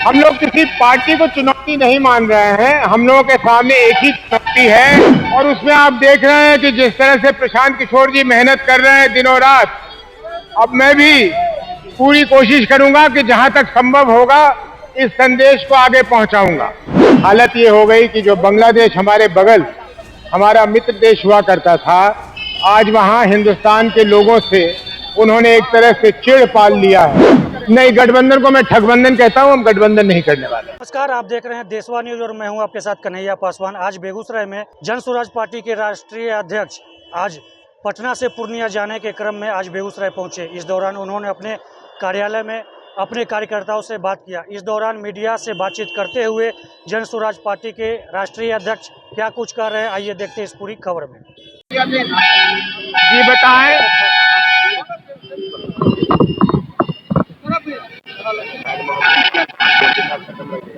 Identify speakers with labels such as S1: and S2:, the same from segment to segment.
S1: हम लोग किसी पार्टी को चुनौती नहीं मान रहे हैं। हम लोगों के सामने एक ही चुनौती है और उसमें आप देख रहे हैं कि जिस तरह से प्रशांत किशोर जी मेहनत कर रहे हैं दिनों रात, अब मैं भी पूरी कोशिश करूंगा कि जहां तक संभव होगा इस संदेश को आगे पहुंचाऊंगा। हालत ये हो गई कि जो बांग्लादेश हमारे बगल हमारा मित्र देश हुआ करता था, आज वहां हिंदुस्तान के लोगों से उन्होंने एक तरह से चिढ़ पाल लिया है। नहीं, गठबंधन को मैं ठगबंधन कहता हूं, हम गठबंधन नहीं करने वाले।
S2: नमस्कार, आप देख रहे हैं देशवा न्यूज और मैं हूं आपके साथ कन्हैया पासवान। आज बेगूसराय में जन स्वराज पार्टी के राष्ट्रीय अध्यक्ष आज पटना से पूर्णिया जाने के क्रम में आज बेगूसराय पहुंचे। इस दौरान उन्होंने अपने कार्यालय में अपने कार्यकर्ताओं से बात किया। इस दौरान मीडिया से बातचीत करते हुए जन स्वराज पार्टी के राष्ट्रीय अध्यक्ष क्या कुछ कर रहे हैं, आइए देखते हैं इस पूरी खबर में।
S1: जी बताएं।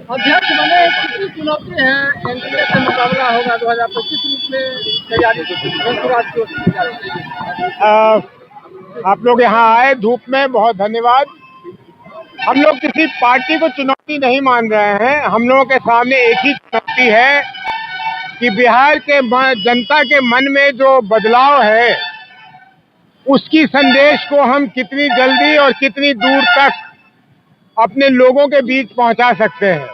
S3: अध्यक्ष बने, कितनी चुनौती है, एनडीए से मुकाबला होगा 2025 में तैयारी
S1: आप लोग यहाँ आए धूप में, बहुत धन्यवाद। हम लोग किसी पार्टी को चुनौती नहीं मान रहे हैं। हम लोगों के सामने एक ही चुनौती है कि बिहार के जनता के मन में जो बदलाव है उसकी संदेश को हम कितनी जल्दी और कितनी दूर तक अपने लोगों के बीच पहुंचा सकते हैं।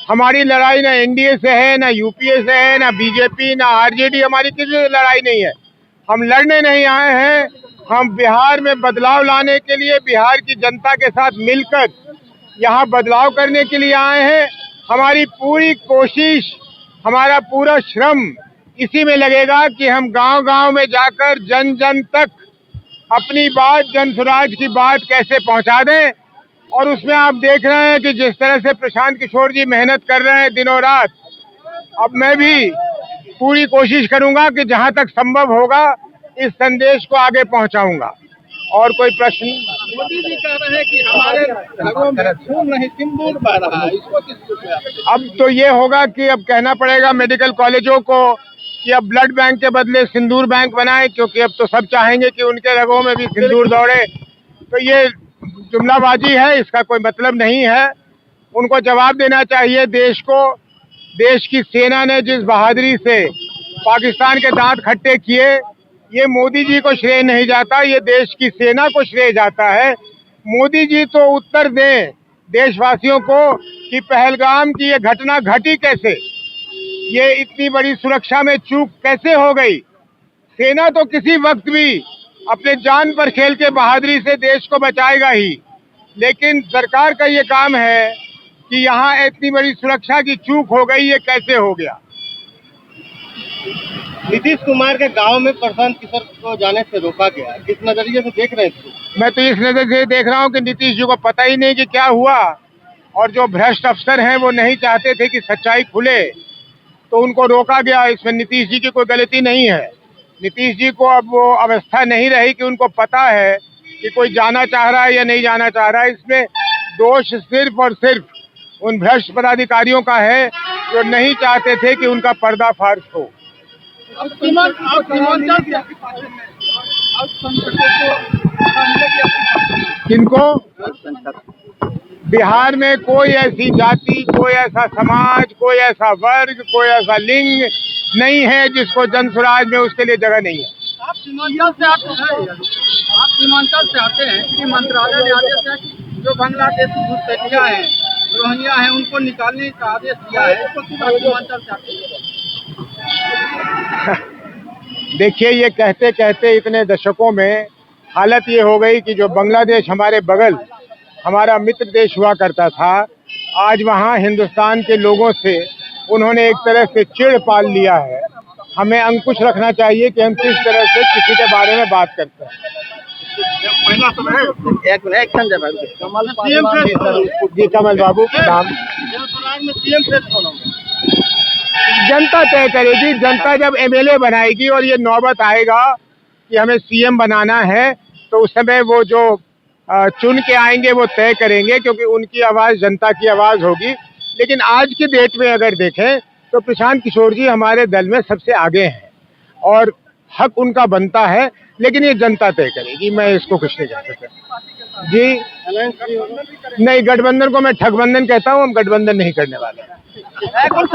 S1: हमारी लड़ाई ना एनडीए से है, ना यूपीए से है, ना बीजेपी, ना आरजेडी, हमारी किसी से लड़ाई नहीं है। हम लड़ने नहीं आए हैं, हम बिहार में बदलाव लाने के लिए बिहार की जनता के साथ मिलकर यहाँ बदलाव करने के लिए आए हैं। हमारी पूरी कोशिश, हमारा पूरा श्रम इसी में लगेगा कि हम गांव-गांव में जाकर जन जन तक अपनी बात, जन स्वराज की बात कैसे पहुंचा दें। और उसमें आप देख रहे हैं कि जिस तरह से प्रशांत किशोर जी मेहनत कर रहे हैं दिनों रात, अब मैं भी पूरी कोशिश करूंगा कि जहां तक संभव होगा इस संदेश को आगे पहुंचाऊंगा। और कोई प्रश्न?
S3: मोदी जी कह रहे हैं कि हमारे घरों में खून नहीं सिंदूर बह रहा है, इसको किस?
S1: अब तो ये होगा कि अब कहना पड़ेगा मेडिकल कॉलेजों को कि अब ब्लड बैंक के बदले सिंदूर बैंक बनाए, क्योंकि अब तो सब चाहेंगे कि उनके रगों में भी सिंदूर दौड़े। तो ये जुमलाबाजी है, इसका कोई मतलब नहीं है। उनको जवाब देना चाहिए देश को। देश की सेना ने जिस बहादुरी से पाकिस्तान के दांत खट्टे किए, ये मोदी जी को श्रेय नहीं जाता, ये देश की सेना को श्रेय जाता है। मोदी जी तो उत्तर दें देशवासियों को कि पहलगाम की ये घटना घटी कैसे, ये इतनी बड़ी सुरक्षा में चूक कैसे हो गई। सेना तो किसी वक्त भी अपने जान पर खेल के बहादुरी से देश को बचाएगा ही, लेकिन सरकार का ये काम है कि यहाँ इतनी बड़ी सुरक्षा की चूक हो गई, ये कैसे हो गया।
S3: नीतीश कुमार के गांव में प्रशांत किशोर को जाने से रोका गया, किस नजरिए से देख रहे हैं?
S1: मैं तो इस नजर से देख रहा हूँ कि नीतीश जी को पता ही नहीं कि क्या हुआ, और जो भ्रष्ट अफसर हैं वो नहीं चाहते थे कि सच्चाई खुले, तो उनको रोका गया। इसमें नीतीश जी की कोई गलती नहीं है। नीतीश जी को अब वो अवस्था नहीं रही कि उनको पता है कि कोई जाना चाह रहा है या नहीं जाना चाह रहा है। इसमें दोष सिर्फ और सिर्फ उन भ्रष्ट पदाधिकारियों का है जो नहीं चाहते थे कि उनका पर्दाफाश हो। किनको? बिहार में कोई ऐसी जाति, कोई ऐसा समाज, कोई ऐसा वर्ग, कोई ऐसा लिंग नहीं है जिसको जन स्वराज में उसके लिए जगह नहीं है।
S3: आप सीमांचल से आते हैं, आप सीमांचल से आते हैं कि मंत्रालय ने आदेश है कि जो बांग्लादेश की घुसपैठिया हैं, रोहिंग्या हैं, उनको निकालने का आदेश दिया है, इसको सीमांचल से आते हैं।
S1: देखिए, ये कहते कहते इतने दशकों में हालत ये हो गई कि जो बांग्लादेश हमारे बगल हमारा मित्र देश हुआ करता था, आज वहाँ हिंदुस्तान के लोगों से उन्होंने एक तरह से चिढ़ पाल लिया है। हमें अंकुश रखना चाहिए कि हम किस तरह से किसी के बारे में बात करते हैं। जी कमल बाबू, नाम जनता तय करेगी। जनता जब एमएलए बनाएगी और ये नौबत आएगा कि हमें सीएम बनाना है, तो उस समय वो जो चुन के आएंगे वो तय करेंगे, क्योंकि उनकी आवाज़ जनता की आवाज़ होगी। लेकिन आज की डेट में अगर देखें तो प्रशांत किशोर जी हमारे दल में सबसे आगे हैं और हक उनका बनता है, लेकिन ये जनता तय करेगी, मैं इसको कुछ नहीं कह सकता। जी नहीं, गठबंधन को मैं ठगबंधन कहता हूँ, हम गठबंधन नहीं करने वाले।